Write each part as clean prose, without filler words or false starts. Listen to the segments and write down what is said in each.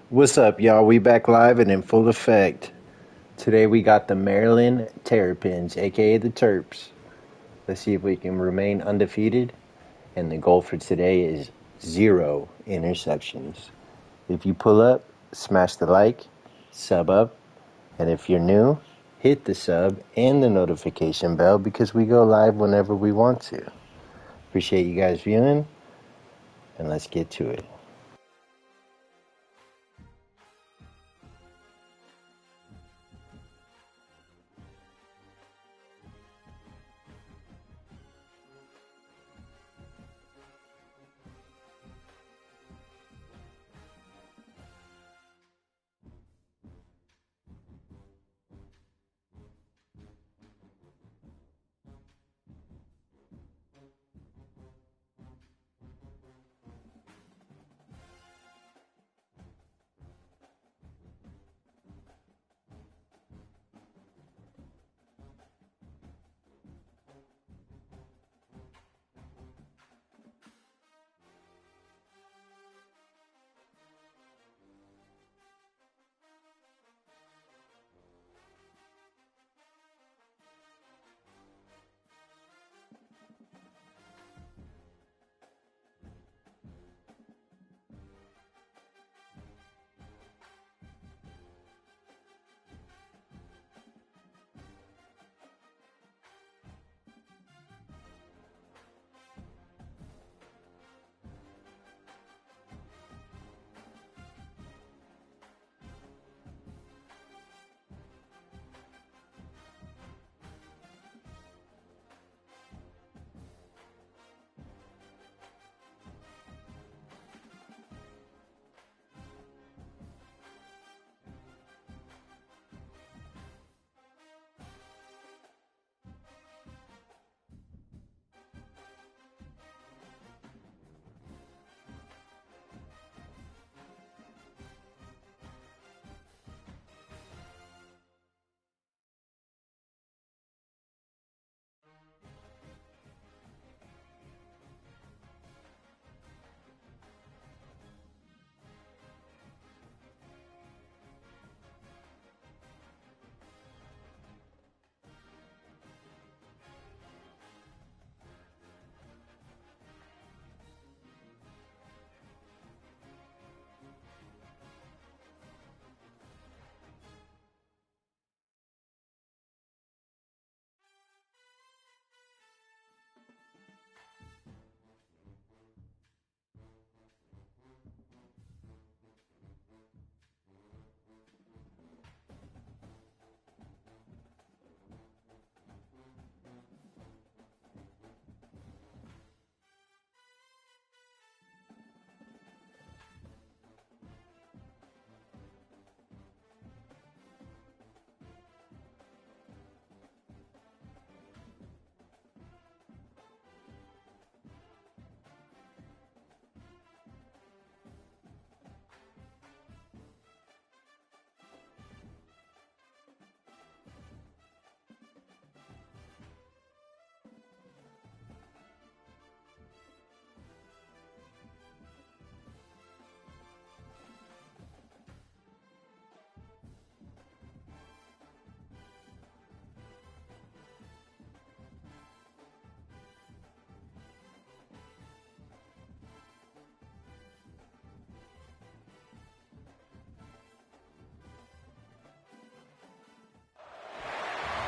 What's up, y'all? We back live and in full effect. Today we got the Maryland Terrapins, aka the Terps. Let's see if we can remain undefeated. And the goal for today is 0 interceptions. If you pull up, smash the like, sub up, and if you're new, hit the sub and the notification bell because we go live whenever we want to. Appreciate you guys viewing, and let's get to it.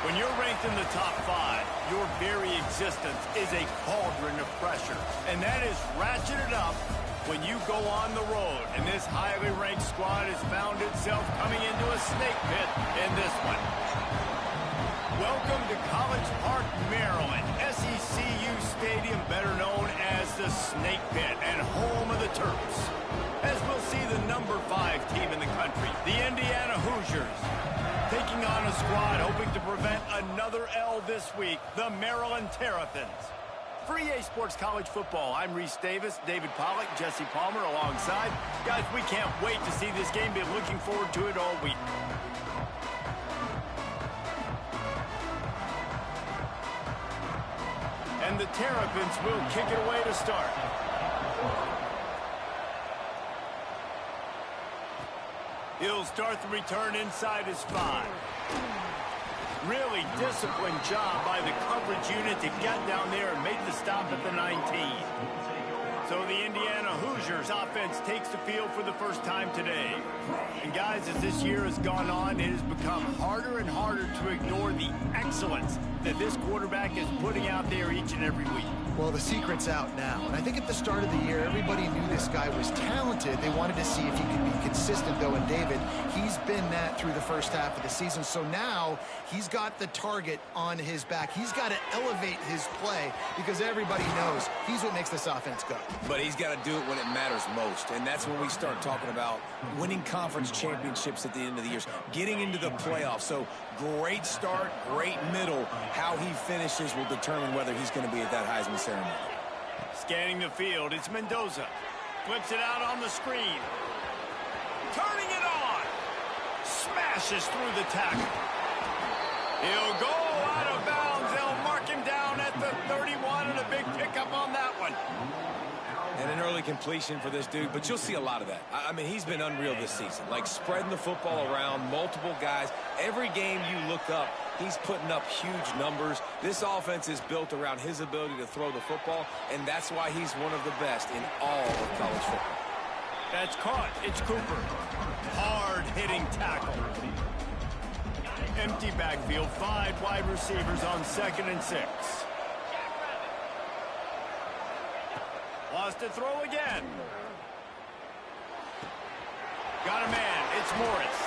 When you're ranked in the top 5, your very existence is a cauldron of pressure. And that is ratcheted up when you go on the road. And this highly ranked squad has found itself coming into a snake pit in this one. Welcome to College Park, Maryland, SECU Stadium, better known as the Snake Pit and home of the Terps. As we'll see the number 5 team in the country, the Indiana Hoosiers, taking on a squad hoping to prevent another L this week, the Maryland Terrapins. For EA Sports College Football, I'm Reese Davis, David Pollack, Jesse Palmer alongside. Guys, we can't wait to see this game. Been looking forward to it all week. And the Terrapins will kick it away to start. He'll start the return inside his 5. Really disciplined job by the coverage unit to get down there and make the stop at the 19. So the Indiana Hoosiers offense takes the field for the first time today. And guys, as this year has gone on, it has become harder and harder to ignore the excellence that this quarterback is putting out there each and every week. Well, the secret's out now. And I think at the start of the year, everybody knew this guy was talented. They wanted to see if he could be consistent, though, and David, he's been that through the first half of the season. So now he's got the target on his back. He's got to elevate his play because everybody knows he's what makes this offense go. But he's got to do it when it matters most, and that's when we start talking about winning conference championships at the end of the year, getting into the playoffs. So great start, great middle. How he finishes will determine whether he's going to be at that Heisman ceremony. Scanning the field, it's Mendoza. Flips it out on the screen. Turning it on. Smashes through the tackle. He'll go out of bounds. They'll mark him down at the 31, and a big pickup on that one. And an early completion for this dude, but you'll see a lot of that. I mean, he's been unreal this season, like spreading the football around, multiple guys. Every game you look up, he's putting up huge numbers. This offense is built around his ability to throw the football, and that's why he's one of the best in all of college football. That's caught. It's Cooper. Hard-hitting tackle. Empty backfield, 5 wide receivers on 2nd and 6. Lost to throw again. Got a man. It's Morris.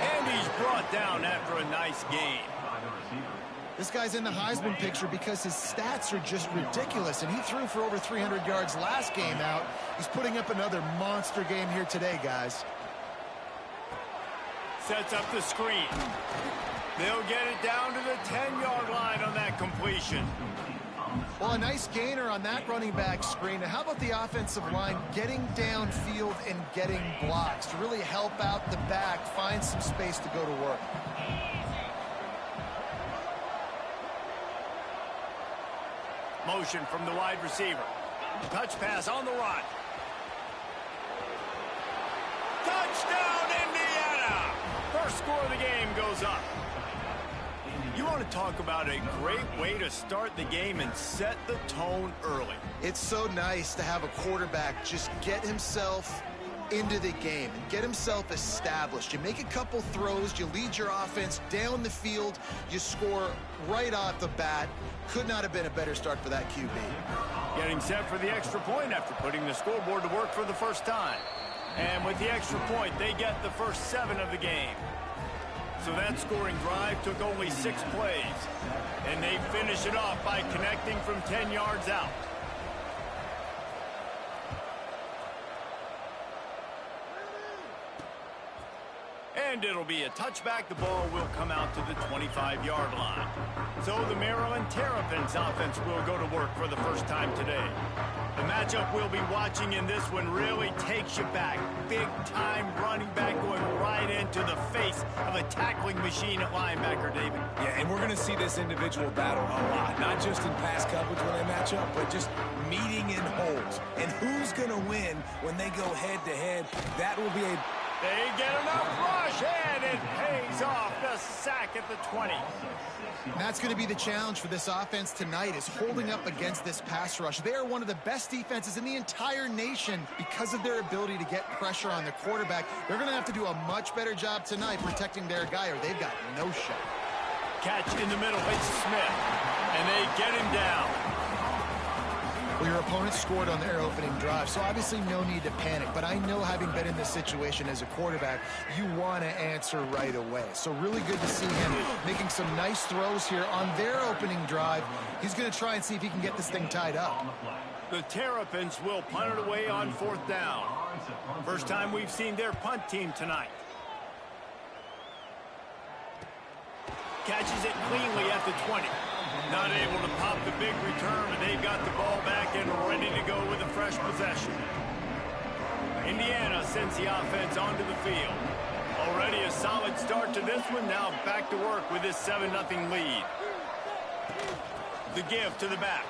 And he's brought down after a nice game. This guy's in the Heisman picture because his stats are just ridiculous, and he threw for over 300 yards last game out. He's putting up another monster game here today, guys. Sets up the screen. They'll get it down to the 10-yard line on that completion. Well, a nice gainer on that running back screen. How about the offensive line getting downfield and getting blocks to really help out the back, find some space to go to work? Motion from the wide receiver. Touch pass on the run. Touchdown, Indiana! First score of the game goes up. You want to talk about a great way to start the game and set the tone early. It's so nice to have a quarterback just get himself into the game and get himself established. You make a couple throws, you lead your offense down the field, you score right off the bat. Could not have been a better start for that QB. Getting set for the extra point after putting the scoreboard to work for the first time. And with the extra point, they get the first 7 of the game. So that scoring drive took only 6 plays. And they finish it off by connecting from 10 yards out. And it'll be a touchback. The ball will come out to the 25-yard line. So the Maryland Terrapins offense will go to work for the first time today. The matchup we'll be watching in this one really takes you back. Big-time running back going right into the face of a tackling machine at linebacker, David. Yeah, and we're going to see this individual battle a lot, not just in pass coverage when they match up, but just meeting in holes. And who's going to win when they go head-to-head? That will be a... They get enough rush, and it pays off. The sack at the 20. And that's going to be the challenge for this offense tonight, is holding up against this pass rush. They are one of the best defenses in the entire nation because of their ability to get pressure on the quarterback. They're going to have to do a much better job tonight protecting their guy, or they've got no shot. Catch in the middle. It's Smith, and they get him down. Well, your opponent scored on their opening drive, so obviously no need to panic. But I know, having been in this situation as a quarterback, you want to answer right away. So really good to see him making some nice throws here on their opening drive. He's going to try and see if he can get this thing tied up. The Terrapins will punt it away on 4th down. First time we've seen their punt team tonight. Catches it cleanly at the 20. Not able to pop the big return, and they've got the ball back and ready to go with a fresh possession. Indiana sends the offense onto the field. Already a solid start to this one. Now back to work with this 7-0 lead. The give to the back.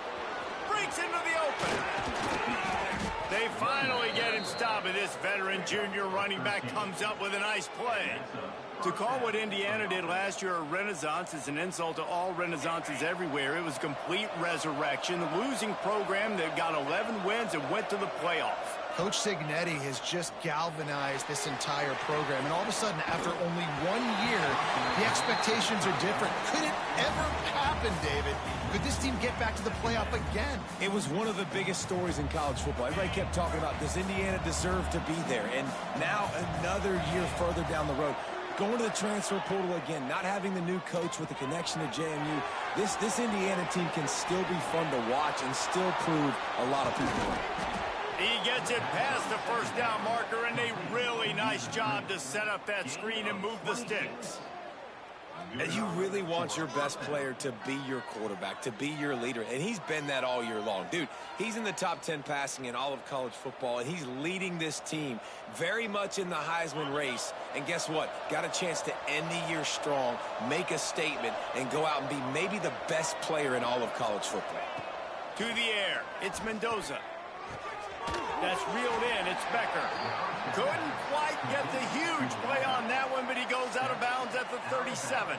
Breaks into the open. They finally get him stopped, and this veteran junior running back comes up with a nice play. To call what Indiana did last year a renaissance is an insult to all renaissances everywhere. It was complete resurrection. The losing program that got 11 wins and went to the playoffs. Coach Signetti has just galvanized this entire program, and all of a sudden, after only 1 year, the expectations are different. Could it ever happen, David? Could this team get back to the playoff again? It was one of the biggest stories in college football. Everybody kept talking about, does Indiana deserve to be there? And now another year further down the road, going to the transfer portal again, not having the new coach with the connection to JMU, this Indiana team can still be fun to watch and still prove a lot of people wrong. He gets it past the first down marker, and a really nice job to set up that screen and move the sticks. And you really want your best player to be your quarterback, to be your leader, and he's been that all year long. Dude, he's in the top 10 passing in all of college football, and he's leading this team very much in the Heisman race. And guess what? Got a chance to end the year strong, make a statement, and go out and be maybe the best player in all of college football. To the air, it's Mendoza. That's reeled in, it's Becker. Couldn't quite get the huge play on that one, but he goes out of bounds at the 37.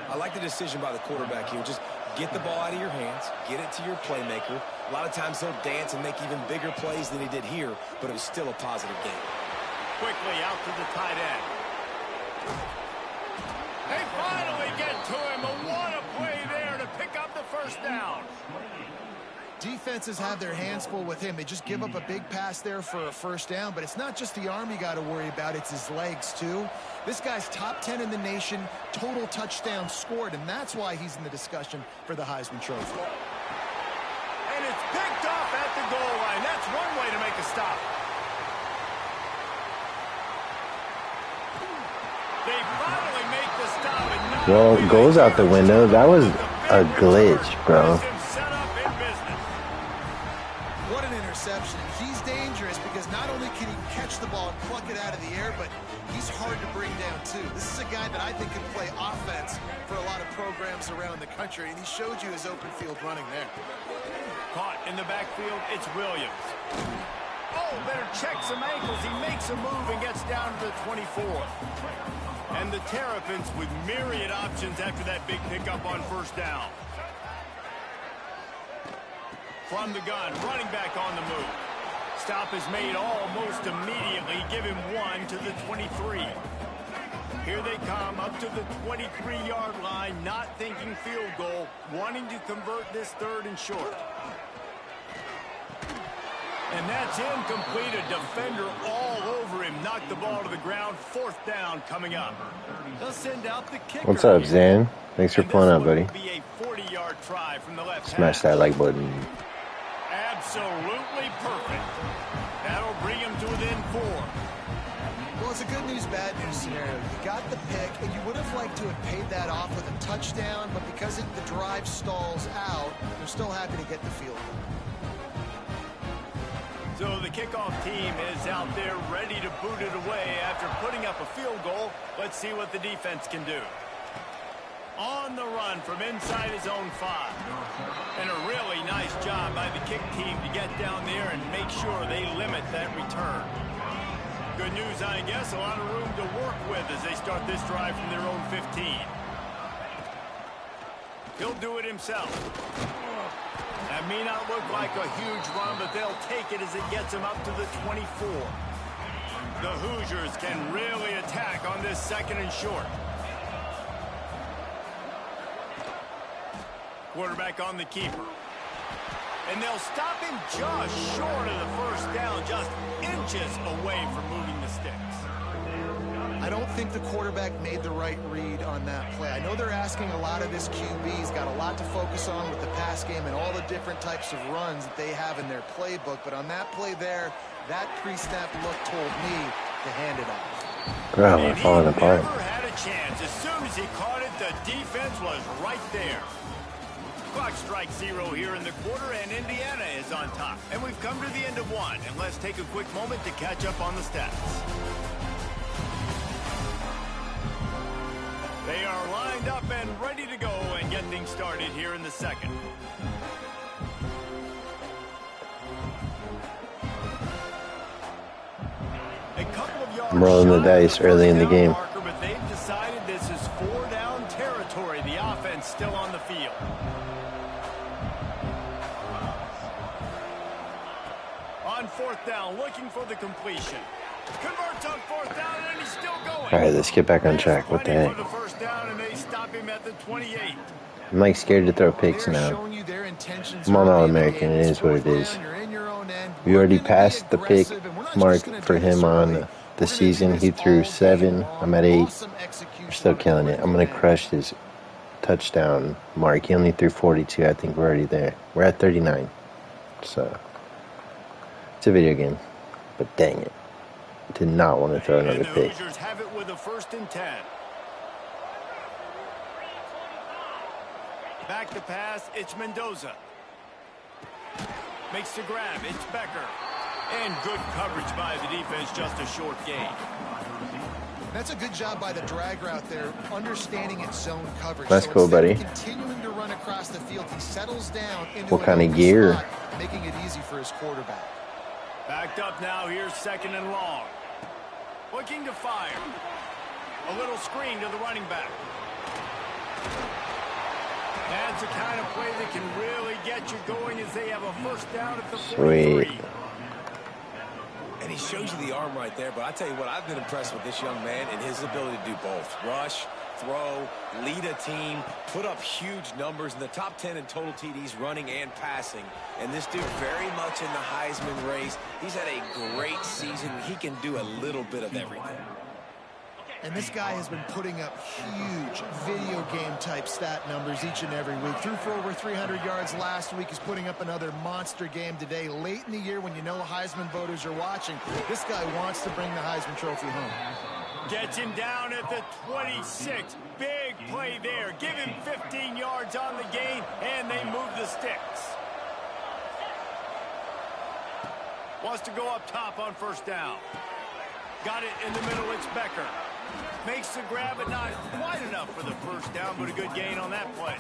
I like the decision by the quarterback here. Just get the ball out of your hands, get it to your playmaker. A lot of times he'll dance and make even bigger plays than he did here, but it was still a positive game. Quickly out to the tight end. They finally get to him. What a play there to pick up the first down. Defenses have their hands full with him. They just give up a big pass there for a first down, but it's not just the arm you got to worry about, it's his legs too. This guy's top 10 in the nation, total touchdowns scored, and that's why he's in the discussion for the Heisman Trophy. And it's picked off at the goal line. That's one way to make a stop. They finally make the stop. And Well, goes out the window. That was a glitch, bro. What an interception. He's dangerous because not only can he catch the ball and pluck it out of the air, but he's hard to bring down too. This is a guy that I think can play offense for a lot of programs around the country, and he showed you his open field running there. Caught in the backfield, it's Williams. Oh, better check some ankles. He makes a move and gets down to the 24. And the Terrapins with myriad options after that big pickup on first down. From the gun, running back on the move. Stop is made almost immediately. Give him one to the 23. Here they come up to the 23-yard line, not thinking field goal, wanting to convert this third and short. And that's incomplete. A defender all over him. Knocked the ball to the ground. Fourth down coming up. They'll send out the kicker. What's up, Zan? Thanks for pulling up, buddy. Be a 40-yard try from the left Smash that like button. Absolutely perfect. That'll bring him to within 4. Well, it's a good news, bad news scenario. You got the pick, and you would have liked to have paid that off with a touchdown, but because the drive stalls out, they're still happy to get the field goal. So the kickoff team is out there ready to boot it away after putting up a field goal. Let's see what the defense can do. On the run from inside his own 5. And a really nice job by the kick team to get down there and make sure they limit that return. Good news, I guess, a lot of room to work with as they start this drive from their own 15. He'll do it himself. That may not look like a huge run, but they'll take it as it gets him up to the 24. The Hoosiers can really attack on this second and short. Quarterback on the keeper. And they'll stop him just short of the first down, just inches away from moving the sticks. I don't think the quarterback made the right read on that play. I know they're asking a lot of this QB. He's got a lot to focus on with the pass game and all the different types of runs that they have in their playbook. But on that play there, that pre-snap look told me to hand it off. Bro, we're falling apart. Never had a chance. As soon as he caught it, the defense was right there. Clock strikes 0 here in the quarter, and Indiana is on top. And we've come to the end of 1. And let's take a quick moment to catch up on the stats. They are lined up and ready to go and get things started here in the second. I'm rolling the dice early in the game. But they've decided this is 4-down territory. The offense still on the field. On 4th down, looking for the completion. Converts on 4th down, and he's still going. All right, let's get back on track. What the heck? For the 1st down, and they stop him at the 28. I'm like scared to throw picks now. I'm on All-American. It is what it is. We already passed the pick mark for him on the season. He threw 7. I'm at 8. We're still killing it. I'm going to crush his touchdown mark. He only threw 42. I think we're already there. We're at 39. So, it's a video game. But dang it. Did not want to throw another pick. The Hoosiers have it with a 1st and 10. Back to pass, it's Mendoza. Makes the grab, it's Becker. And good coverage by the defense, just a short gain. That's a good job by the drag route there, understanding its zone coverage. That's cool, buddy. Continuing to run across the field, he settles down into what kind of gear? Spot, making it easy for his quarterback. Backed up now, here's 2nd and long. Looking to fire. A little screen to the running back. That's the kind of play that can really get you going as they have a 1st down at the 43. Sweet. And he shows you the arm right there, but I tell you what, I've been impressed with this young man and his ability to do both. Rush, throw, lead a team, put up huge numbers in the top 10 in total TDs running and passing. And this dude very much in the Heisman race. He's had a great season. He can do a little bit of everything. And this guy has been putting up huge video game type stat numbers each and every week. Threw for over 300 yards last week. He's putting up another monster game today. Late in the year when you know Heisman voters are watching, this guy wants to bring the Heisman Trophy home. Gets him down at the 26. Big play there. Give him 15 yards on the gain, and they move the sticks. Wants to go up top on 1st down. Got it in the middle, it's Becker. Makes the grab, but not quite enough for the 1st down, but a good gain on that play.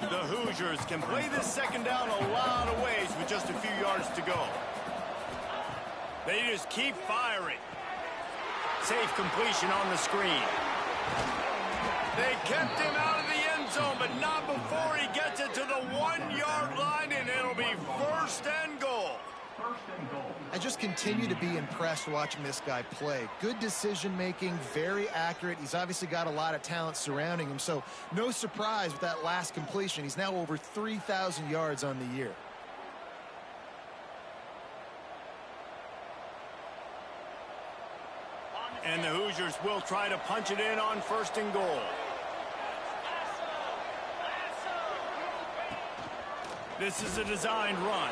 The Hoosiers can play this 2nd down a lot of ways with just a few yards to go. They just keep firing. Safe completion on the screen. They kept him out of the end zone, but not before he gets it to the 1-yard line, and it'll be 1st and goal. I just continue to be impressed watching this guy play. Good decision-making, very accurate. He's obviously got a lot of talent surrounding him, so no surprise with that last completion. He's now over 3,000 yards on the year. And the Hoosiers will try to punch it in on 1st and goal. This is a designed run.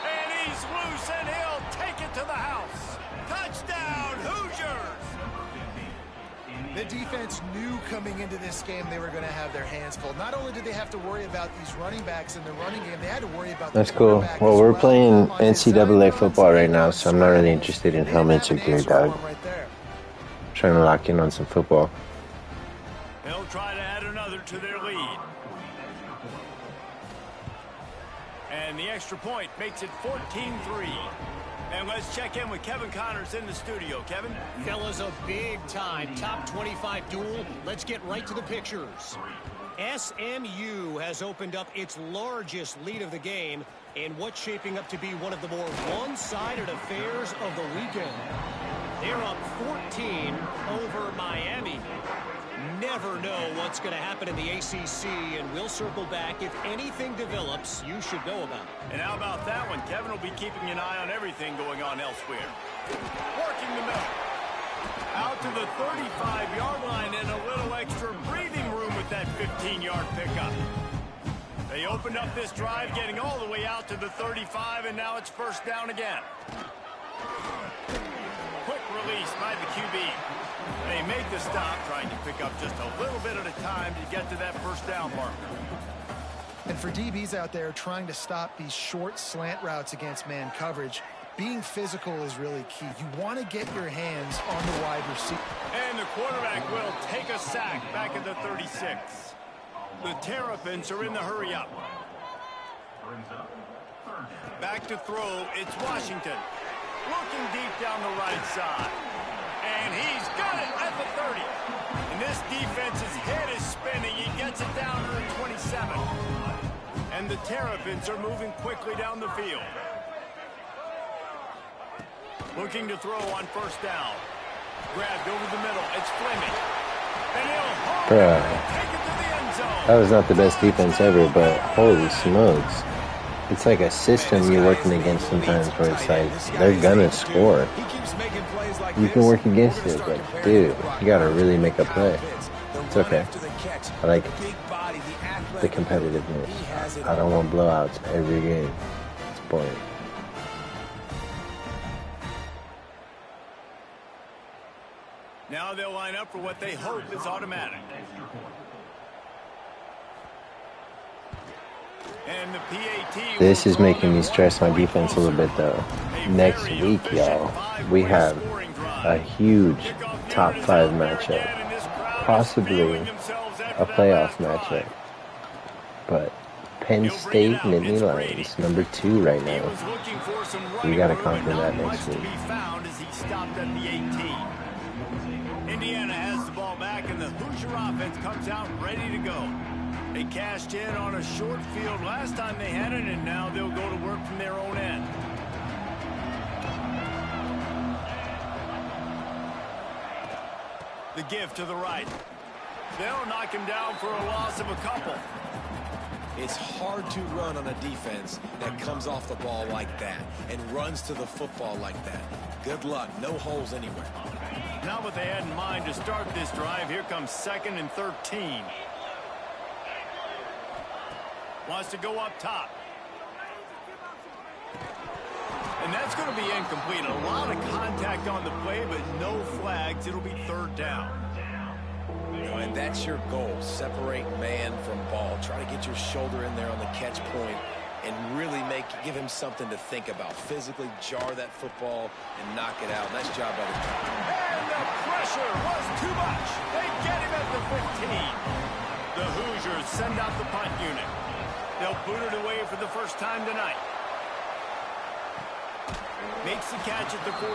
And he's loose, and he'll take it to the house. Touchdown, Hoosiers! The defense knew coming into this game they were going to have their hands full. Not only did they have to worry about these running backs in the running game, they had to worry about That's cool. Well, we're playing NCAA football right now, so I'm not really interested in helmets or gear, dog. Trying to lock in on some football. They'll try to add another to their lead. And the extra point makes it 14-3. And let's check in with Kevin Connors in the studio. Kevin? Fellas, a big-time top 25 duel. Let's get right to the pictures. SMU has opened up its largest lead of the game in what's shaping up to be one of the more one-sided affairs of the weekend. They're up 14 over Miami. Never know what's going to happen in the ACC, and we'll circle back. If anything develops, you should know about it. And how about that one? Kevin will be keeping an eye on everything going on elsewhere. Working the middle. Out to the 35-yard line and a little extra breathing room with that 15-yard pickup. They opened up this drive, getting all the way out to the 35, and now it's 1st down again. Quick release by the QB. They make the stop, trying to pick up just a little bit at a time to get to that 1st down marker. And for DBs out there trying to stop these short slant routes against man coverage, being physical is really key. You want to get your hands on the wide receiver. And the quarterback will take a sack back at the 36. The Terrapins are in the hurry-up. Back to throw, it's Washington. Looking deep down the right side. And he's got it at the 30. And this defense's head is spinning. He gets it down to the 27. And the Terrapins are moving quickly down the field. Looking to throw on first down. Grabbed over the middle. It's Fleming. And he'll take it to the end zone. That was not the best defense ever, but holy smokes. It's like a system you're working against sometimes where it's like, they're gonna score. You can work against it, but dude, you gotta really make a play. It's okay. I like the competitiveness. I don't want blowouts every game. It's boring. Now they'll line up for what they hope is automatic. And the PAT. This is making me stress my defense a little bit though. Next week, y'all, we have a huge top 5 matchup. Possibly a playoff matchup. But Penn State Nittany Lions, number 2 right now. We gotta conquer that next week. Indiana has the ball back, and the Hoosier offense comes out ready to go. They cashed in on a short field last time they had it, and now they'll go to work from their own end. The give to the right. They'll knock him down for a loss of a couple. It's hard to run on a defense that comes off the ball like that and runs to the football like that. Good luck. No holes anywhere. Not what they had in mind to start this drive. Here comes 2nd and 13. Wants to go up top. And that's going to be incomplete. A lot of contact on the play, but no flags. It'll be 3rd down. And that's your goal. Separate man from ball. Try to get your shoulder in there on the catch point and really give him something to think about. Physically jar that football and knock it out. Nice job by the team. And the pressure was too much. They get him at the 15. The Hoosiers send out the punt unit. They'll boot it away for the first time tonight. Makes the catch at the 45.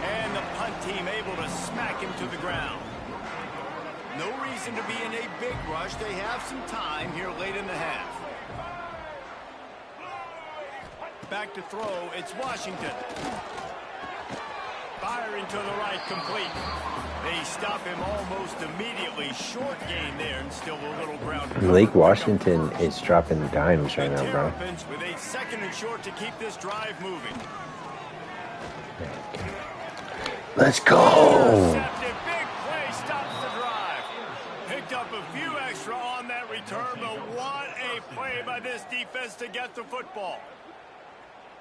And the punt team able to smack him to the ground. No reason to be in a big rush. They have some time here late in the half. Back to throw. It's Washington. Firing to the right, complete. They stop him almost immediately. Short gain there, and still a little ground. Lake Washington is dropping dimes right now, bro. With a 2nd and short to keep this drive moving. Let's go. Big play stops the drive. Picked up a few extra on that return, but what a play by this defense to get the football.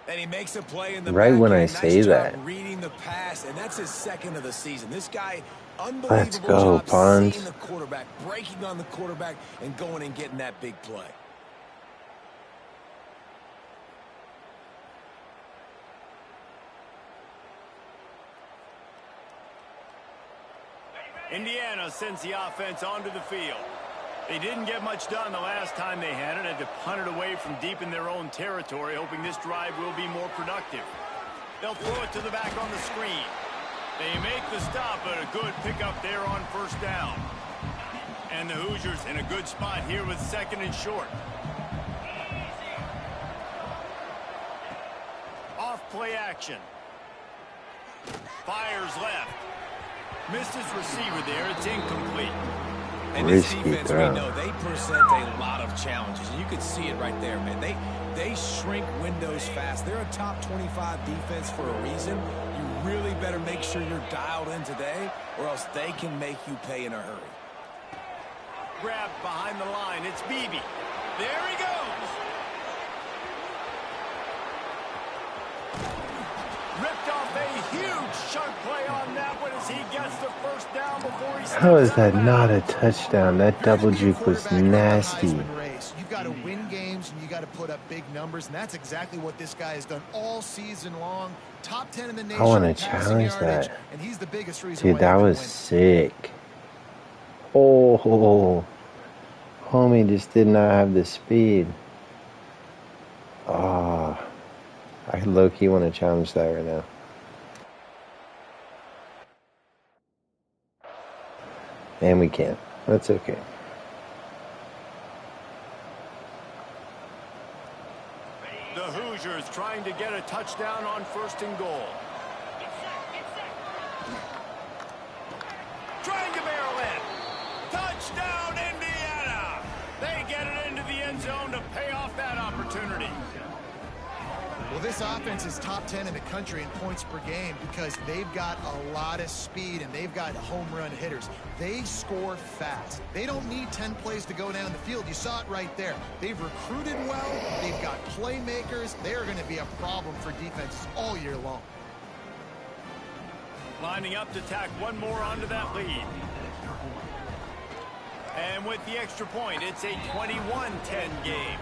And he makes a play in the right when I nice say that. Reading the pass, and that's his 2nd of the season. This guy, unbelievable Let's go, job Pons. seeing the quarterback, breaking on the quarterback, and going and getting that big play. Indiana sends the offense onto the field. They didn't get much done the last time they had it. Had to punt it away from deep in their own territory, hoping this drive will be more productive. They'll throw it to the back on the screen. They make the stop, but a good pickup there on first down. And the Hoosiers in a good spot here with 2nd and short. Off play action. Fires left. Missed his receiver there. It's incomplete. And this defense, we know, they present a lot of challenges. And you can see it right there, man. They shrink windows fast. They're a top 25 defense for a reason. You really better make sure you're dialed in today, or else they can make you pay in a hurry. Grabbed behind the line. It's Beebe. There he goes. Ripped off a huge chunk play on that one as he gets the first down before he. How is that not a touchdown? That double juke was nasty. You've got to win games and you got to put up big numbers, and that's exactly what this guy has done all season long. Top 10 in the nation. I want to challenge that. And he's the biggest reason. Dude, that was sick. Oh, homie just did not have the speed. Oh, I low-key want to challenge that right now. And we can't. That's okay. The Hoosiers trying to get a touchdown on 1st and goal. Trying to barrel in. Touchdown, Indiana! They get it into the end zone to pay off that opportunity. Well, this offense is top 10 in the country in points per game because they've got a lot of speed and they've got home run hitters. They score fast. They don't need 10 plays to go down the field. You saw it right there. They've recruited well. They've got playmakers. They're going to be a problem for defenses all year long. Lining up to tack one more onto that lead. And with the extra point, it's a 21-10 game.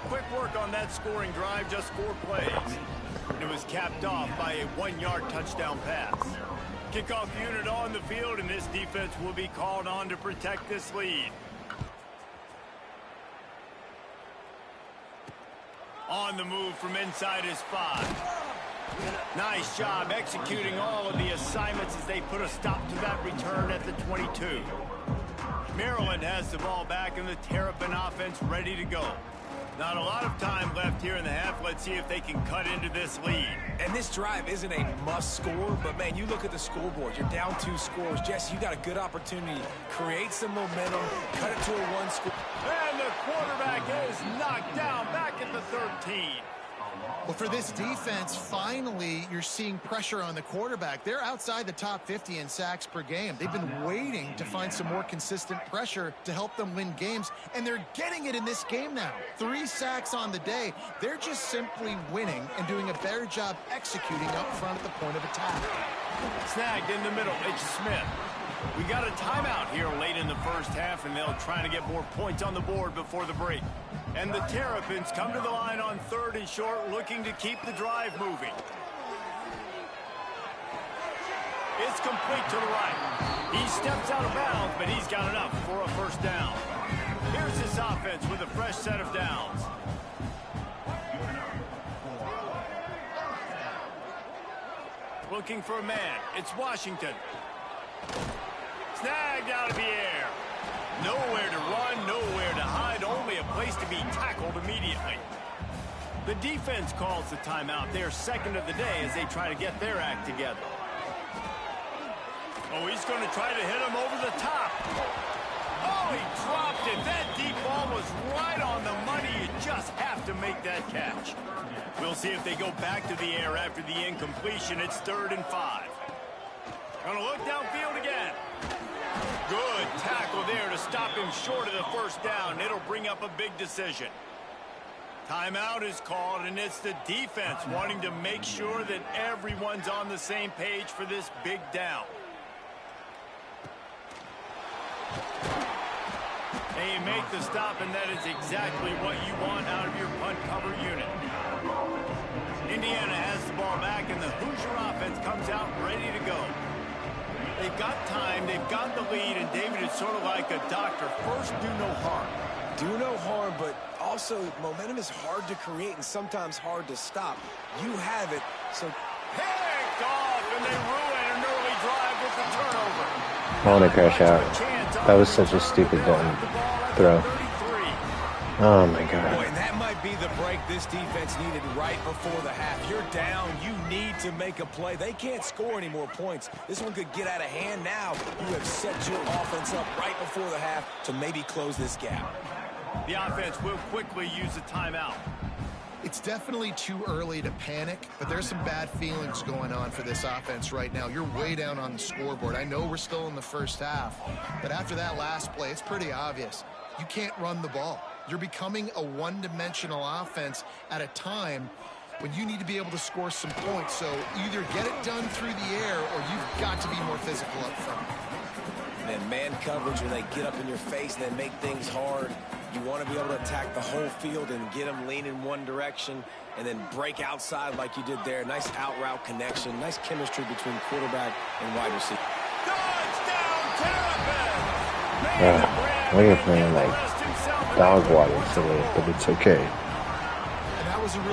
Quick work on that scoring drive, just 4 plays. It was capped off by a 1-yard touchdown pass. Kickoff unit on the field, and this defense will be called on to protect this lead. On the move from inside his 5. Nice job executing all of the assignments as they put a stop to that return at the 22. Maryland has the ball back and the Terrapin offense ready to go. Not a lot of time left here in the half. Let's see if they can cut into this lead. And this drive isn't a must score, but man, you look at the scoreboard. You're down 2 scores. Jesse, you got a good opportunity. Create some momentum. Cut it to a 1 score. And the quarterback is knocked down back at the 13. Well, for this defense, finally, you're seeing pressure on the quarterback. They're outside the top 50 in sacks per game. They've been waiting to find some more consistent pressure to help them win games, and they're getting it in this game now. 3 sacks on the day. They're just simply winning and doing a better job executing up front at the point of attack. Snagged in the middle. It's Smith. We got a timeout here late in the first half, and they'll try to get more points on the board before the break. And the Terrapins come to the line on 3rd and short, looking to keep the drive moving. It's complete to the right. He steps out of bounds, but he's got enough for a 1st down. Here's this offense with a fresh set of downs. Looking for a man. It's Washington. Snagged out of the air. Nowhere to run, nowhere to hide, only a place to be tackled immediately. The defense calls the timeout, their 2nd of the day, as they try to get their act together. Oh, he's going to try to hit him over the top. Oh, he dropped it. That deep ball was right on the money. You just have to make that catch. We'll see if they go back to the air after the incompletion. It's 3rd and 5. Gonna look downfield again. Good tackle there to stop him short of the 1st down. It'll bring up a big decision. Timeout is called, and it's the defense wanting to make sure that everyone's on the same page for this big down. They make the stop, and that is exactly what you want out of your punt cover unit. Indiana has the ball back, and the Hoosier offense comes out ready to go. They've got time, they've got the lead, and David is sort of like a doctor. First, do no harm. Do no harm, but also momentum is hard to create and sometimes hard to stop. You have it, so... Picked off, and they ruin an early drive with the turnover. I want to crash out. That was such a stupid dumb throw. Oh, my God. Boy, and that might be the break this defense needed right before the half. You're down. You need to make a play. They can't score any more points. This one could get out of hand now. You have set your offense up right before the half to maybe close this gap. The offense will quickly use a timeout. It's definitely too early to panic, but there's some bad feelings going on for this offense right now. You're way down on the scoreboard. I know we're still in the first half, but after that last play, it's pretty obvious. You can't run the ball. You're becoming a one-dimensional offense at a time when you need to be able to score some points. So either get it done through the air or you've got to be more physical up front. And man coverage, when they get up in your face and they make things hard, you want to be able to attack the whole field and get them leaning one direction and then break outside like you did there. Nice out-route connection. Nice chemistry between quarterback and wide receiver. We're playing like dog water today, but it's okay.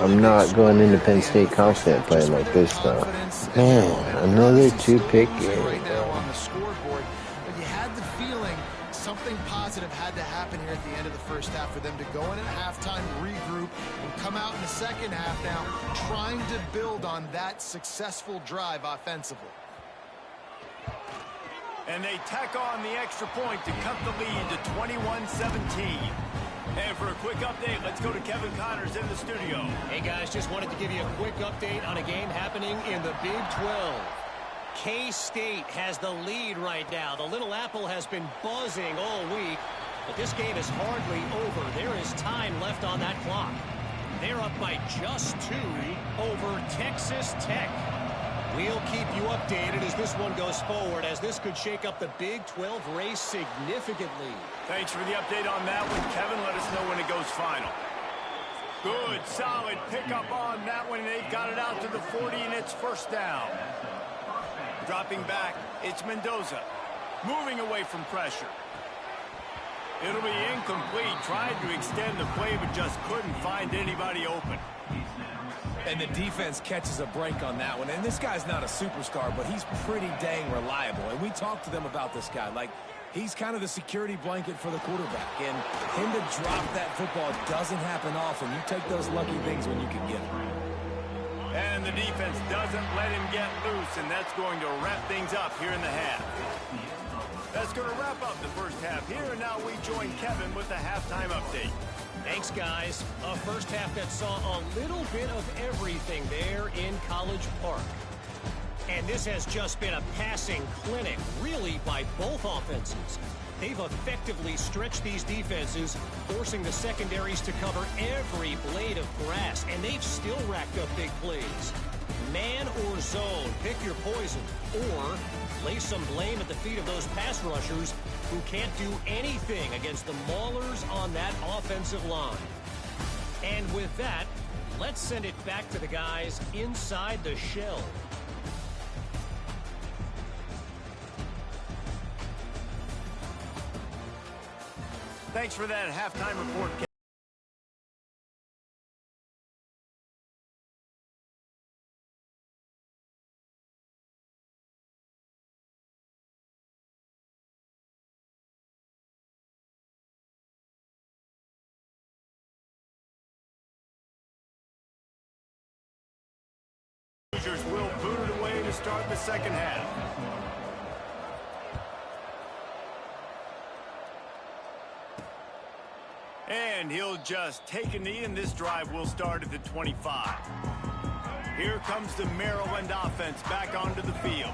I'm not going into Penn State confident playing like this, though. Man, another 2-pick game. Right now on the scoreboard, but you had the feeling something positive had to happen here at the end of the first half for them to go in at halftime, regroup, and come out in the second half now trying to build on that successful drive offensively. And they tack on the extra point to cut the lead to 21-17. And for a quick update, let's go to Kevin Connors in the studio. Hey, guys, just wanted to give you a quick update on a game happening in the Big 12. K-State has the lead right now. The Little Apple has been buzzing all week, but this game is hardly over. There is time left on that clock. They're up by just 2 over Texas Tech. We'll keep you updated as this one goes forward, as this could shake up the Big 12 race significantly. Thanks for the update on that one, Kevin. Let us know when it goes final. Good, solid pickup on that one. They've got it out to the 40, and it's first down. Dropping back, it's Mendoza. Moving away from pressure. It'll be incomplete. Tried to extend the play, but just couldn't find anybody open. And the defense catches a break on that one. And this guy's not a superstar, but he's pretty dang reliable. And we talked to them about this guy. Like, he's kind of the security blanket for the quarterback. And him to drop that football doesn't happen often. You take those lucky things when you can get them. And the defense doesn't let him get loose, and that's going to wrap things up here in the half. That's going to wrap up the first half here, and now we join Kevin with the halftime update. Thanks, guys. A first half that saw a little bit of everything there in College Park. And this has just been a passing clinic, really, by both offenses. They've effectively stretched these defenses, forcing the secondaries to cover every blade of grass, and they've still racked up big plays. Man or zone, pick your poison, or lay some blame at the feet of those pass rushers who can't do anything against the maulers on that offensive line. And with that, let's send it back to the guys inside the shell. Thanks for that halftime report, Kevin. Hoosiers will boot it away to start the second half. And he'll just take a knee, and this drive will start at the 25. Here comes the Maryland offense back onto the field.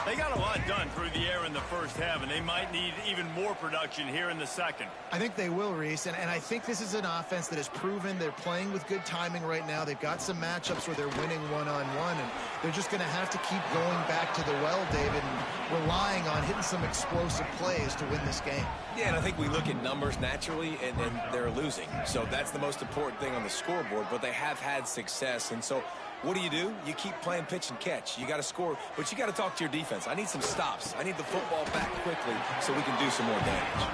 They got a lot done through the air in the first half, and they might need even more production here in the second. I think they will, Reese, and I think this is an offense that has proven they're playing with good timing right now. They've got some matchups where they're winning one-on-one, and they're just going to have to keep going back to the well, David, and relying on hitting some explosive plays to win this game. Yeah, and I think we look at numbers naturally, and they're losing. So that's the most important thing on the scoreboard, but they have had success, and so what do? You keep playing pitch and catch. You got to score, but you got to talk to your defense. I need some stops. I need the football back quickly so we can do some more damage.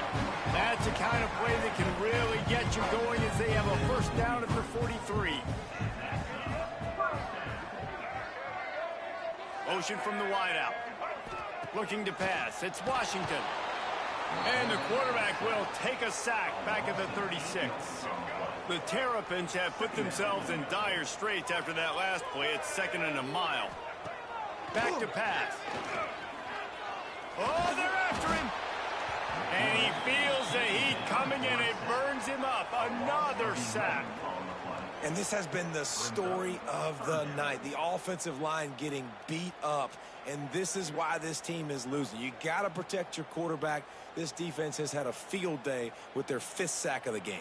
That's the kind of play that can really get you going as they have a first down at the 43. Motion from the wideout. Looking to pass. It's Washington. And the quarterback will take a sack back at the 36. The Terrapins have put themselves in dire straits after that last play. It's second and a mile. Back to pass. Oh, they're after him. And he feels the heat coming, and it burns him up. Another sack. And this has been the story of the night. The offensive line getting beat up. And this is why this team is losing. You got to protect your quarterback. This defense has had a field day with their 5th sack of the game.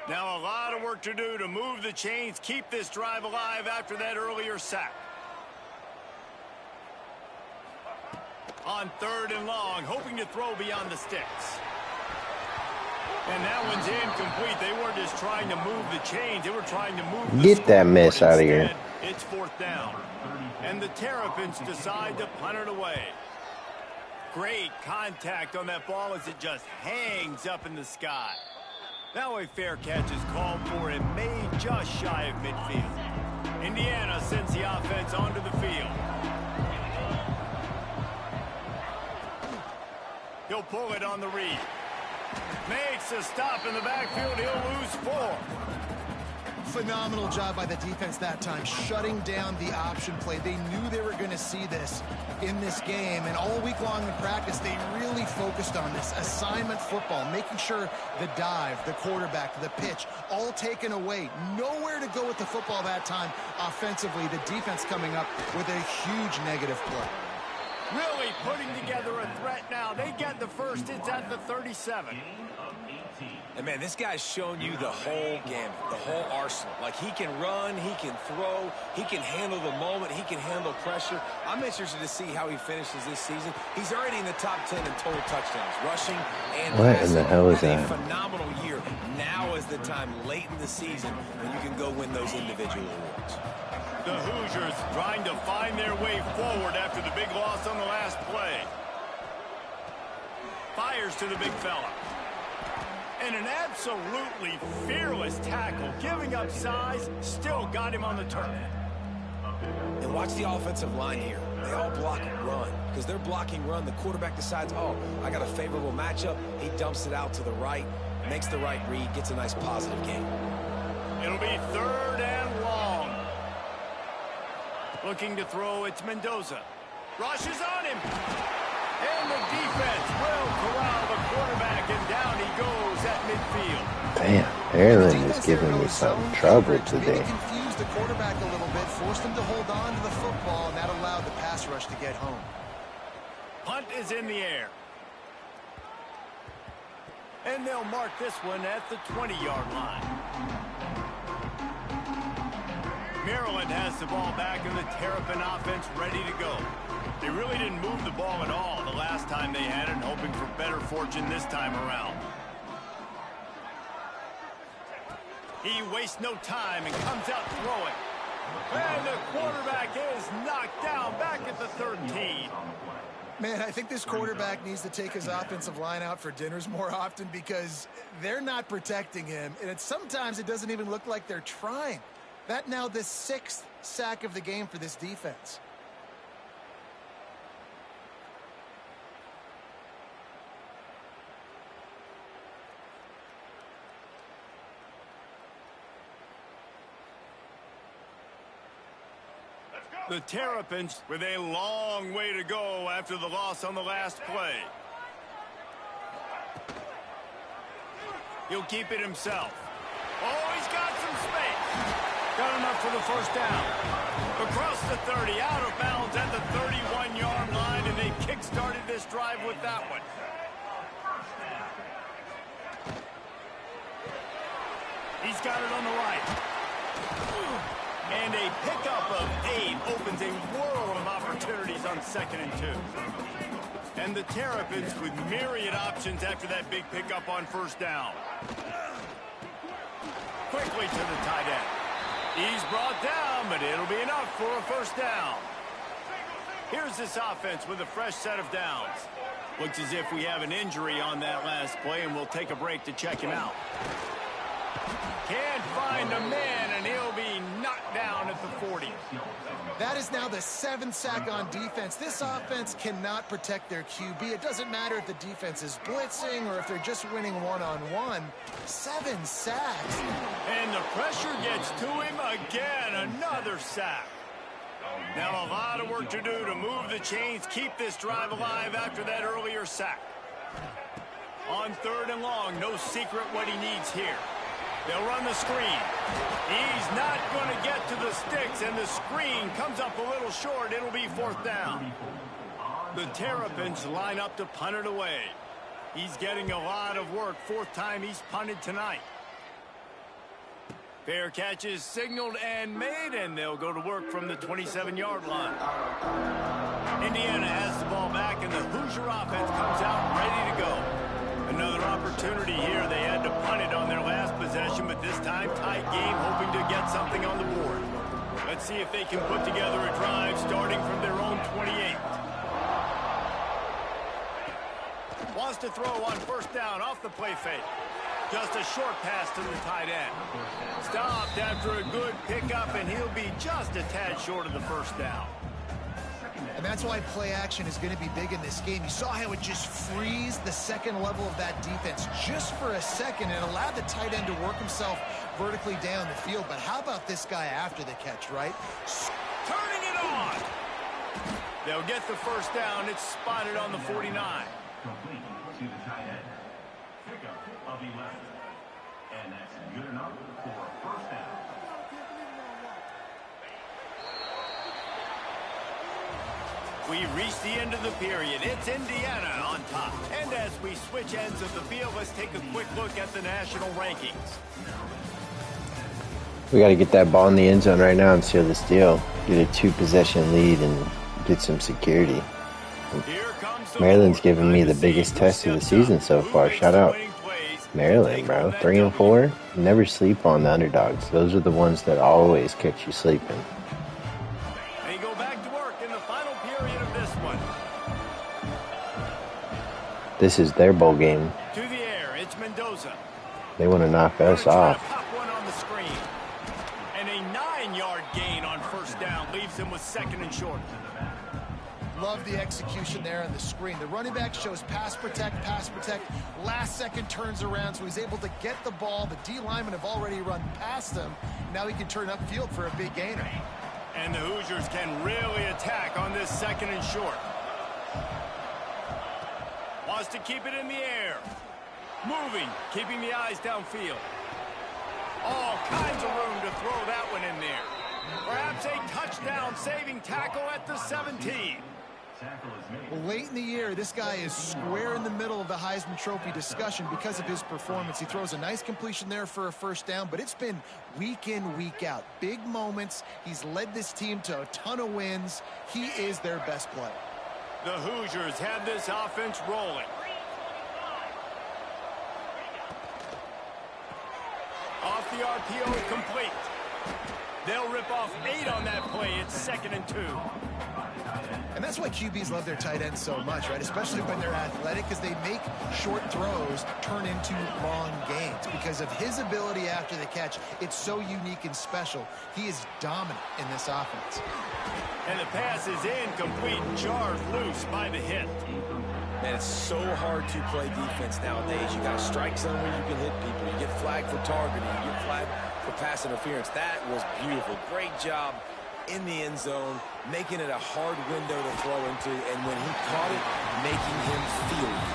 Now a lot of work to do to move the chains, keep this drive alive after that earlier sack. On 3rd and long, hoping to throw beyond the sticks. And that one's incomplete. They weren't just trying to move the chains. They were trying to move the Get that mess out of here. It's 4th down. And the Terrapins decide to punt it away. Great contact on that ball as it just hangs up in the sky. Now a fair catch is called for and made just shy of midfield. Indiana sends the offense onto the field. He'll pull it on the read. Makes a stop in the backfield. He'll lose 4. Phenomenal job by the defense that time, shutting down the option play. They knew they were going to see this in this game, and all week long in practice, they really focused on this assignment football, making sure the dive, the quarterback, the pitch, all taken away. Nowhere to go with the football that time offensively. The defense coming up with a huge negative play. Really putting together a threat now. They get the first. It's at the 37. And, man, this guy's shown you the whole gamut, the whole arsenal. Like, he can run, he can throw, he can handle the moment, he can handle pressure. I'm interested to see how he finishes this season. He's already in the top 10 in total touchdowns, rushing and What passing. in the hell is Had that? a phenomenal year. Now is the time late in the season when you can go win those individual awards. The Hoosiers trying to find their way forward after the big loss on the last play. Fires to the big fella. And an absolutely fearless tackle, giving up size, still got him on the turf. And watch the offensive line here. They all block run. Because they're blocking run, the quarterback decides, oh, I got a favorable matchup. He dumps it out to the right, makes the right read, gets a nice positive gain. It'll be 3rd and long. Looking to throw, it's Mendoza. Rushes on him. And the defense will corral the quarterback, and down he goes at midfield. Damn, Maryland is giving me some trouble today. Maybe confused the quarterback a little bit, forced him to hold on to the football, and that allowed the pass rush to get home. Punt is in the air. And they'll mark this one at the 20-yard line. Maryland has the ball back, and the Terrapin offense ready to go. They really didn't move the ball at all the last time they had it, hoping for better fortune this time around. He wastes no time and comes out throwing. And the quarterback is knocked down back at the 13. Man, I think this quarterback needs to take his offensive line out for dinners more often because they're not protecting him. And sometimes it doesn't even look like they're trying. That now the 6th sack of the game for this defense. The Terrapins with a long way to go after the loss on the last play. He'll keep it himself. Oh, he's got some space. Got enough for the first down. Across the 30, out of bounds at the 31-yard line, and they kick-started this drive with that one. He's got it on the right. And a pickup of 8 opens a world of opportunities on 2nd and 2. And the Terrapins with myriad options after that big pickup on first down. Quickly to the tight end. He's brought down, but it'll be enough for a first down. Here's this offense with a fresh set of downs. Looks as if we have an injury on that last play, and we'll take a break to check him out. Can't find a man, and he'll be knocked down at the 40. That is now the 7th sack on defense. This offense cannot protect their QB. It doesn't matter if the defense is blitzing or if they're just winning one-on-one. 7 sacks. And the pressure gets to him again. Another sack. Now a lot of work to do to move the chains, keep this drive alive after that earlier sack. On 3rd and long, no secret what he needs here. They'll run the screen. He's not going to get to the sticks, and the screen comes up a little short. It'll be 4th down. The Terrapins line up to punt it away. He's getting a lot of work. 4th time he's punted tonight. Fair catch is signaled and made, and they'll go to work from the 27-yard line. Indiana has the ball back, and the Hoosier offense comes out ready to go. Another opportunity here. They had to punt it on their last possession, but this time tight game, hoping to get something on the board. Let's see if they can put together a drive starting from their own 28. to throw on first down off the play fake. Just a short pass to the tight end. Stopped after a good pickup, and he'll be just a tad short of the first down. And that's why play action is going to be big in this game. You saw how it just frees the second level of that defense just for a second and allowed the tight end to work himself vertically down the field. But how about this guy after the catch, right? Turning it on. They'll get the first down. It's spotted on the 49. Complete to the tight end. Pickup of 11. And that's good enough for a first down. We reach the end of the period. It's Indiana on top. And as we switch ends of the field, let's take a quick look at the national rankings. We got to get that ball in the end zone right now and seal this deal. Get a 2-possession lead and get some security. Maryland's given me the biggest test of the season so far. Shout out Maryland, bro. 3-4. Never sleep on the underdogs. Those are the ones that always catch you sleeping. They go back to work in the final period of this one. This is their bowl game. To the air, it's Mendoza. They want to knock us off. Pop one on the screen. And a 9-yard gain on first down leaves him with second and short. Love the execution there on the screen. The running back shows pass protect. Last second turns around, so he's able to get the ball. The D linemen have already run past him. Now he can turn upfield for a big gainer. And the Hoosiers can really attack on this second and short. Wants to keep it in the air. Moving, keeping the eyes downfield. All kinds of room to throw that one in there. Perhaps a touchdown-saving tackle at the 17. Well, late in the year, this guy is square in the middle of the Heisman Trophy discussion because of his performance. He throws a nice completion there for a first down, but it's been week in, week out. Big moments. He's led this team to a ton of wins. He is their best player. The Hoosiers have this offense rolling. Off the RPO, complete. They'll rip off 8 on that play. It's 2nd and 2. And that's why QBs love their tight ends so much, right? Especially when they're athletic, because they make short throws turn into long gains. Because of his ability after the catch, it's so unique and special. He is dominant in this offense. And the pass is incomplete, jarred loose by the hit. Man, it's so hard to play defense nowadays. You got a strike zone where you can hit people. You get flagged for targeting. You get flagged for pass interference. That was beautiful. Great job in the end zone, making it a hard window to throw into, and when he caught it, making him feel it.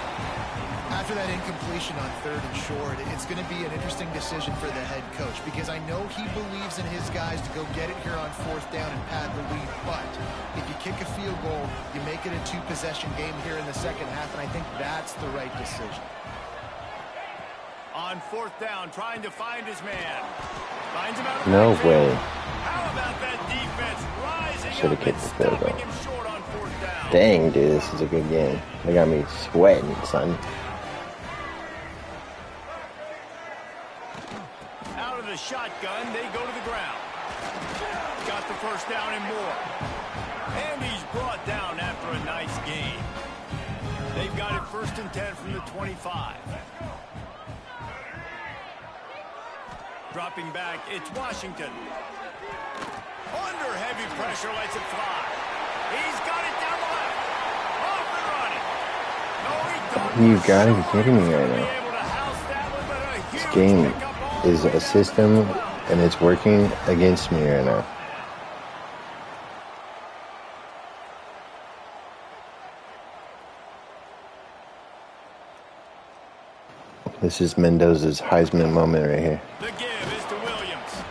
After that incompletion on 3rd and short, it's going to be an interesting decision for the head coach, because I know he believes in his guys to go get it here on 4th down and pad the lead, but if you kick a field goal, you make it a 2-possession game here in the second half, and I think that's the right decision. On 4th down, trying to find his man. Finds him out of No way. How about that defense rising Should have up kicked and the field stopping goal. him short on 4th down? Dang, dude, this is a good game. They got me sweating, son. Out of the shotgun, they go to the ground. Got the first down and more. And he's brought down after a nice gain. They've got it 1st and 10 from the 25. Dropping back, it's Washington. Under heavy pressure, lets it fly. He's got it down the left. Off and running. No, he don't. You gotta be kidding me right now. This game is a system, and it's working against me right now. This is Mendoza's Heisman moment right here. The give is to Williams.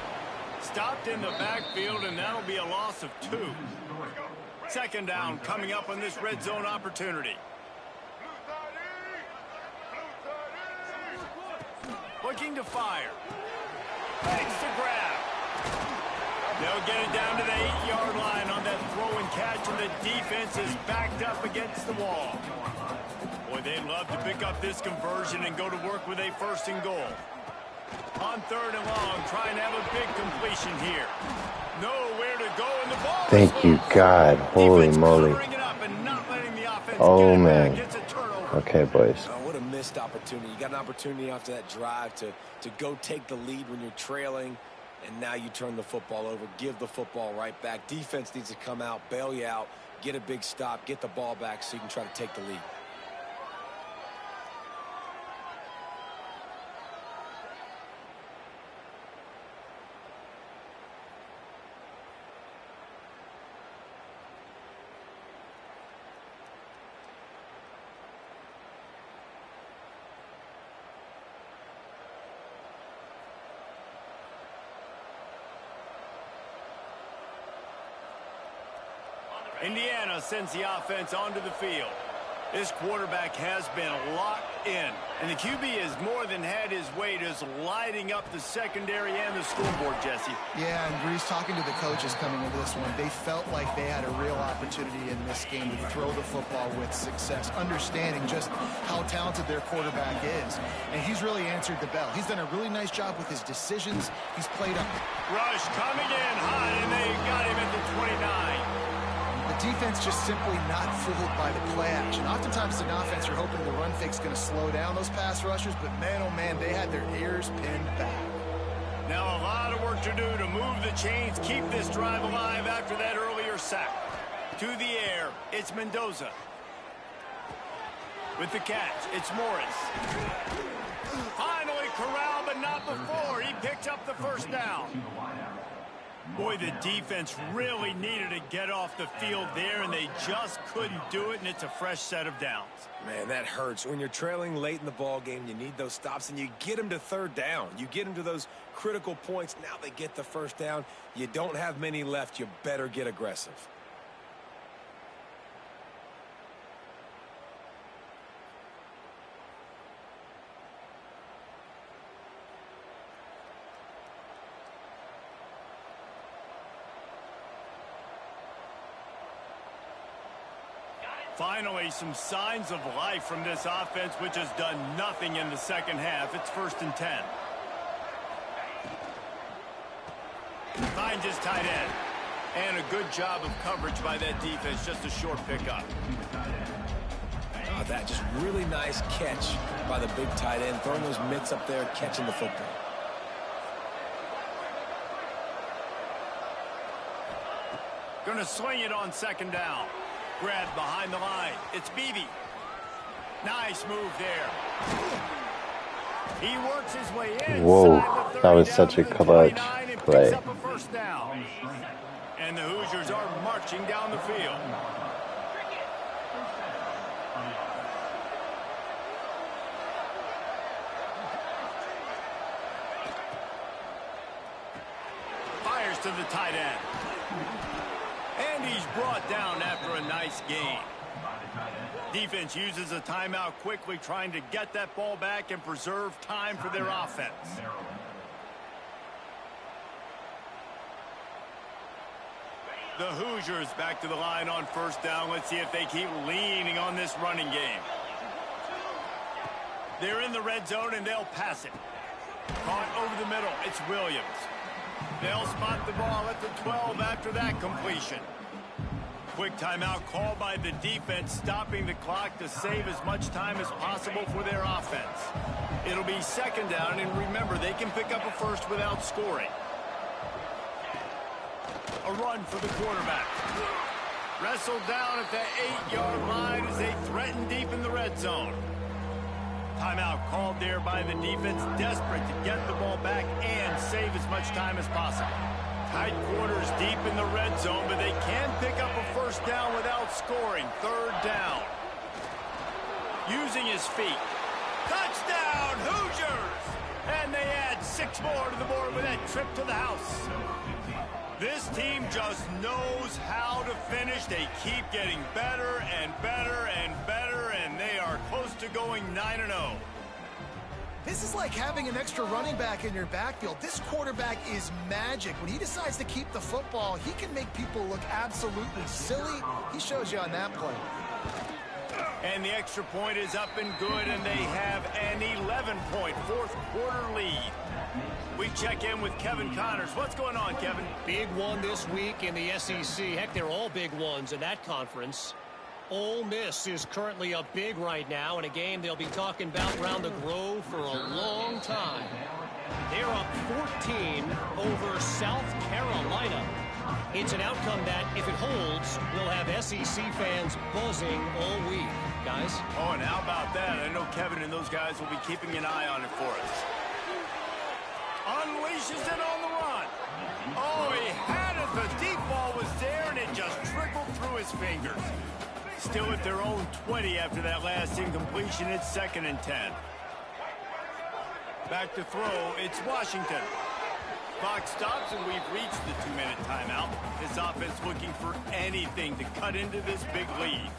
Stopped in the backfield, and that'll be a loss of 2. 2nd down coming up on this red zone opportunity. Looking to fire. Fakes to grab. They'll get it down to the 8-yard line on that throw and catch, and the defense is backed up against the wall. Boy, they'd love to pick up this conversion and go to work with a 1st and goal. On 3rd and long, trying to have a big completion here. Nowhere to go in the ball. Thank you, God. Holy moly. Oh, man. Okay, boys. What missed opportunity. You got an opportunity after that drive to go take the lead when you're trailing, and now you turn the football over, give the football right back. Defense needs to come out, bail you out, get a big stop, get the ball back so you can try to take the lead. Indiana sends the offense onto the field. This quarterback has been locked in, and the QB has more than had his way just lighting up the secondary and the scoreboard, Jesse. Yeah, and Grease, talking to the coaches coming into this one, they felt like they had a real opportunity in this game to throw the football with success, understanding just how talented their quarterback is. And he's really answered the bell. He's done a really nice job with his decisions. He's played up. Rush coming in high, and they got him at the 29. The defense just simply not fooled by the play action. Oftentimes, in offense, you're hoping the run fake's going to slow down those pass rushers, but man, oh man, they had their ears pinned back. Now a lot of work to do to move the chains, keep this drive alive after that earlier sack. To the air, it's Mendoza. With the catch, it's Morris. Finally corralled, but not before. He picked up the first down. Boy, the defense really needed to get off the field there, and they just couldn't do it, and it's a fresh set of downs. Man, that hurts. When you're trailing late in the ball game, you need those stops, and you get them to third down. You get them to those critical points. Now they get the first down. You don't have many left. You better get aggressive. Finally, some signs of life from this offense, which has done nothing in the second half. It's 1st and 10. Finds his tight end. And a good job of coverage by that defense. Just a short pickup. That just really nice catch by the big tight end. Throwing those mitts up there, catching the football. Going to swing it on 2nd down. Grab behind the line. It's Beebe. Nice move there. He works his way in. Whoa, that was such a clutch play. Up a 1st down. And the Hoosiers are marching down the field. Fires to the tight end. And he's brought down after a nice gain. Defense uses a timeout quickly, trying to get that ball back and preserve time for their offense. The Hoosiers back to the line on 1st down. Let's see if they keep leaning on this running game. They're in the red zone, and they'll pass it. Caught over the middle. It's Williams. They'll spot the ball at the 12 after that completion. Quick timeout called by the defense, stopping the clock to save as much time as possible for their offense. It'll be 2nd down, and remember, they can pick up a 1st without scoring. A run for the quarterback. Wrestled down at the 8-yard line as they threaten deep in the red zone. Timeout called there by the defense, desperate to get the ball back and save as much time as possible. Tight quarters deep in the red zone, but they can pick up a 1st down without scoring. 3rd down. Using his feet. Touchdown, Hoosiers! And they add 6 more to the board with that trip to the house. This team just knows how to finish. They keep getting better and better and better, and they are close to going 9-0. This is like having an extra running back in your backfield. This quarterback is magic. When he decides to keep the football, he can make people look absolutely silly. He shows you on that play. And the extra point is up and good, and they have an 11-point 4th quarter lead. We check in with Kevin Connors. What's going on, Kevin? Big one this week in the SEC. Heck, they're all big ones in that conference. Ole Miss is currently up big right now in a game they'll be talking about around the Grove for a long time. They're up 14 over South Carolina. It's an outcome that, if it holds, will have SEC fans buzzing all week. Guys? Oh, and how about that? I know Kevin and those guys will be keeping an eye on it for us. Unleashes it on the run. Oh, he had it. The deep ball was there, and it just trickled through his fingers. Still at their own 20 after that last incompletion. It's 2nd and 10. Back to throw. It's Washington. Clock stops, and we've reached the 2-minute timeout. This offense looking for anything to cut into this big lead.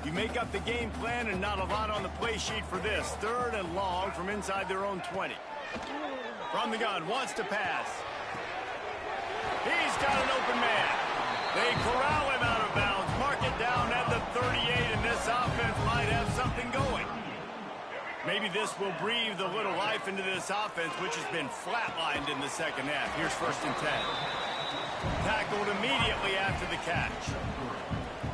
You make up the game plan and not a lot on the play sheet for this. 3rd and long from inside their own 20. From the gun, wants to pass. He's got an open man. They corral him out of bounds. Mark it down at the 38, and this offense might have something going. Maybe this will breathe a little life into this offense, which has been flatlined in the second half. Here's 1st and 10. Tackled immediately after the catch.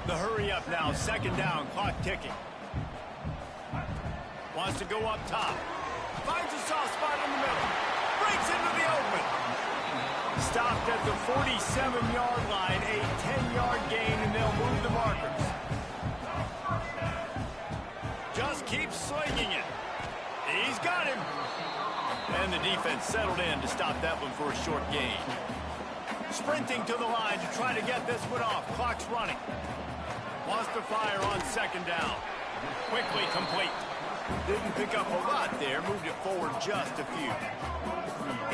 The hurry up now, 2nd down, clock ticking. Wants to go up top. Finds a soft spot in the middle. Breaks into the open. Stopped at the 47-yard line, a 10-yard gain, and they'll move the markers. Just keeps slinging it. He's got him. And the defense settled in to stop that one for a short gain. Sprinting to the line to try to get this one off. Clock's running. Wants to fire on 2nd down. Quickly complete. Didn't pick up a lot there. Moved it forward just a few.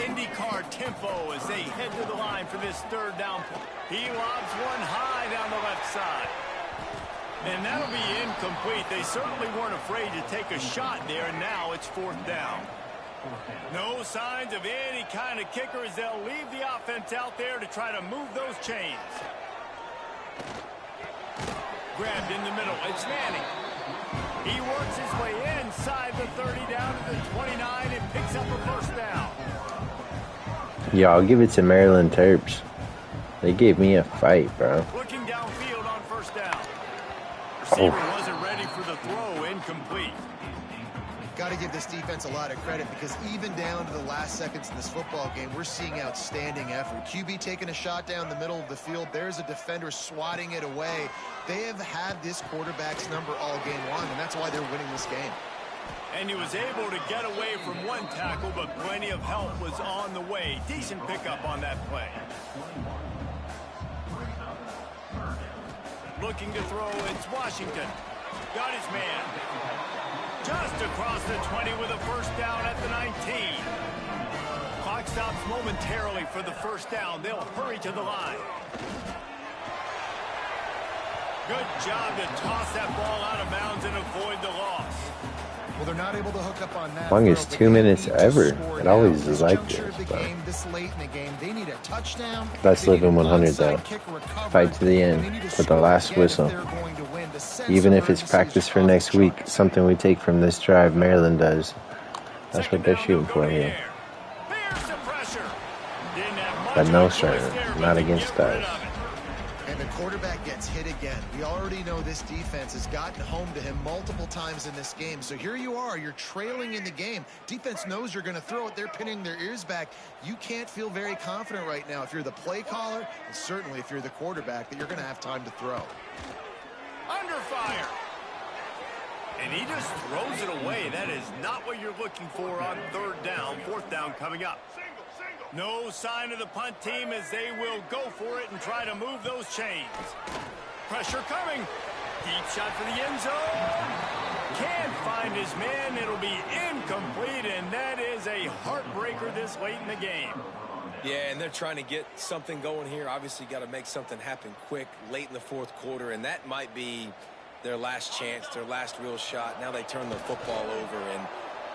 IndyCar tempo as they head to the line for this 3rd down. He lobs one high down the left side. And that'll be incomplete. They certainly weren't afraid to take a shot there, and now it's 4th down. No signs of any kind of kicker as they'll leave the offense out there to try to move those chains. Grabbed in the middle. It's Manning. He works his way inside the 30 down to the 29 and picks up a 1st down. Yeah, I'll give it to Maryland Terps. They gave me a fight, bro. Looking downfield on 1st down. Receiver wasn't ready for the throw. Incomplete. Got to give this defense a lot of credit because even down to the last seconds in this football game, we're seeing outstanding effort. QB taking a shot down the middle of the field. There's a defender swatting it away. They have had this quarterback's number all game long, and that's why they're winning this game. And he was able to get away from one tackle, but plenty of help was on the way. Decent pickup on that play. Looking to throw, it's Washington. Got his man. Just across the 20 with a 1st down at the 19. Clock stops momentarily for the 1st down. They'll hurry to the line. Good job to toss that ball out of bounds and avoid the loss. Well, they're not able to hook up on that. Longest 2 minutes ever. It always is like this, but this late in the game, they need a touchdown. that's living 100 though. Fight to the end for the last whistle. Even if it's practice for next week, something we take from this drive Maryland does. That's what they're shooting for here. But no, sir, not against us. And the quarterback gets hit again. We already know this defense has gotten home to him multiple times in this game. So here you are, you're trailing in the game. Defense knows you're going to throw it. They're pinning their ears back. You can't feel very confident right now if you're the play caller, and certainly if you're the quarterback, that you're going to have time to throw. Under fire. And he just throws it away. That is not what you're looking for on 3rd down. 4th down coming up. No sign of the punt team as they will go for it and try to move those chains. Pressure coming. Deep shot for the end zone. Can't find his man. It'll be incomplete, and that is a heartbreaker this late in the game. Yeah, and they're trying to get something going here. Obviously, got to make something happen quick late in the 4th quarter, and that might be their last chance, their last real shot. Now they turn the football over, and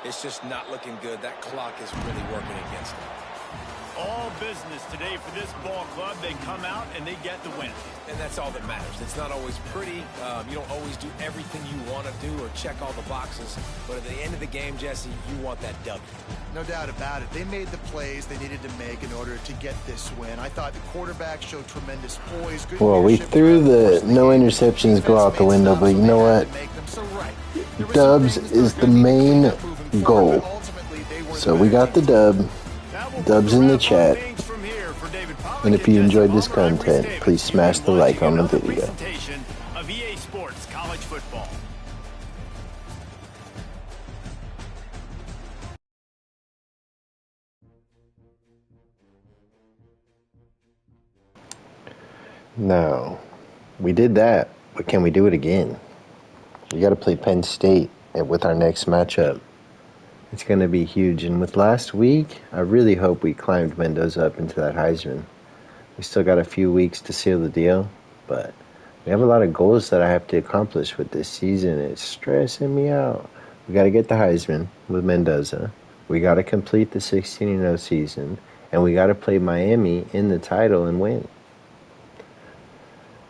it's just not looking good. That clock is really working against them. all business today for this ball club. They come out and they get the win. And that's all that matters. It's not always pretty. You don't always do everything you want to do or check all the boxes. But at the end of the game, Jesse, you want that W. No doubt about it. They made the plays they needed to make in order to get this win. I thought the quarterback showed tremendous poise. Good Well, we leadership threw throughout the no interceptions go out the window, but you know what? Dubs is the main goal. So we got the dub. Dubs in the chat. And if you enjoyed this content, please smash the like on the video. Of EA Sports College Football. Now, we did that, but can we do it again? We got to play Penn State with our next matchup. It's going to be huge. And with last week, I really hope we climbed Mendoza up into that Heisman. We still got a few weeks to seal the deal, but we have a lot of goals that I have to accomplish with this season. It's stressing me out. We got to get the Heisman with Mendoza. We got to complete the 16-0 season, and we got to play Miami in the title and win.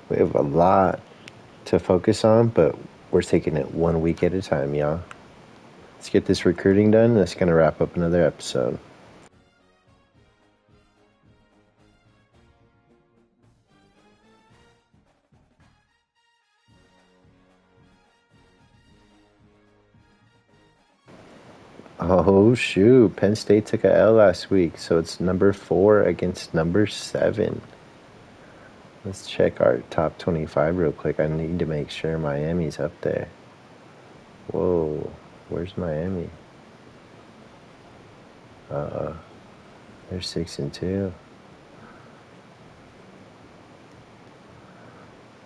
We have a lot to focus on, but we're taking it 1 week at a time, y'all. Let's get this recruiting done. That's going to wrap up another episode. Oh, shoot. Penn State took a L last week, so it's number 4 against number 7. Let's check our top 25 real quick. I need to make sure Miami's up there. Whoa, where's Miami? They're 6-2.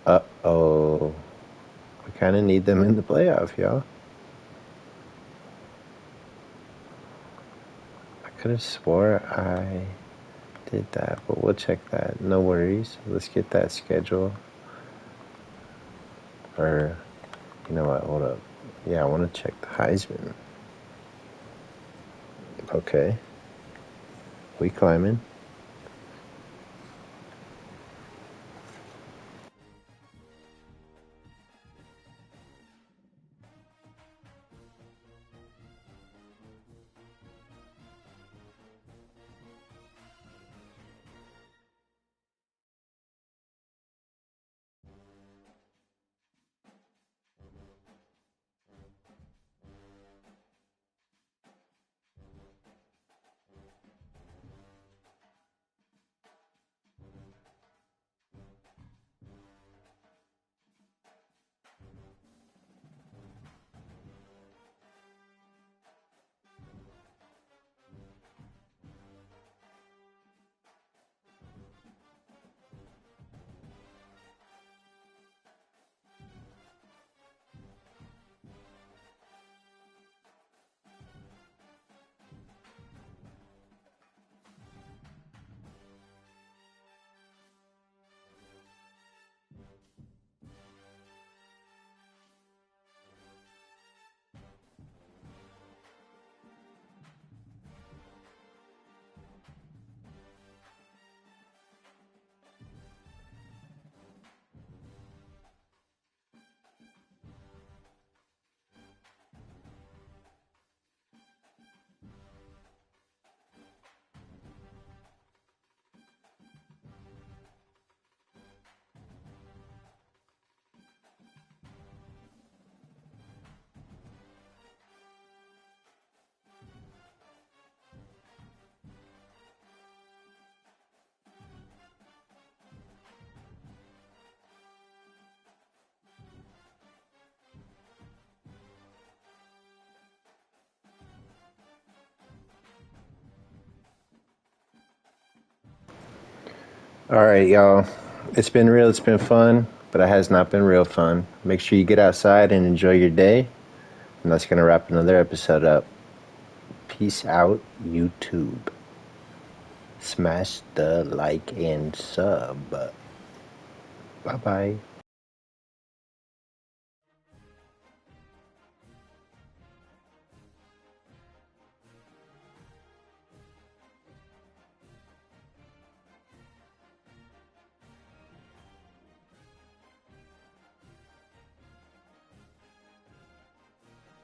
Uh-oh. We kind of need them in the playoff, y'all. I could have swore I did that, but we'll check that. No worries. Let's get that schedule. Or, you know what? Hold up. Yeah, I want to check the Heisman. Okay. We climbing. All right, y'all. It's been real. It's been fun, but it has not been real fun. Make sure you get outside and enjoy your day. And that's going to wrap another episode up. Peace out, YouTube. Smash the like and sub. Bye-bye.